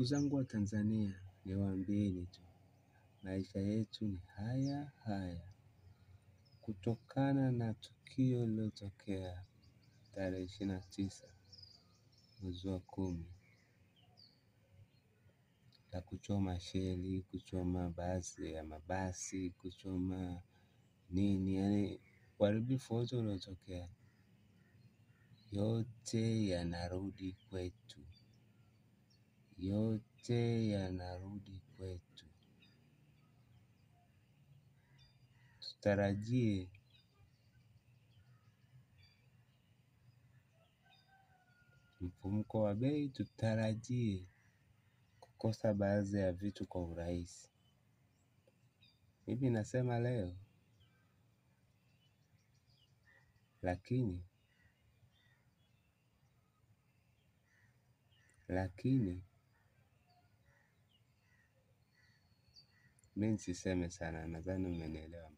Ndugu zangu wa Tanzania, niwaambieni tu, maisha yetu ni haya haya. Kutokana na tukio lililotokea tarehe 29 mwezi wa 10 la kuchoma sheli, kuchoma baadhi ya mabasi, kuchoma nini, yani uharibifu wote uliotokea, yote yanarudi kwetu, yote yanarudi kwetu. Tutarajie mfumuko wa bei, tutarajie kukosa baadhi ya vitu kwa urahisi. Mimi nasema leo, lakini mimi nisiseme sana, nadhani umenielewa.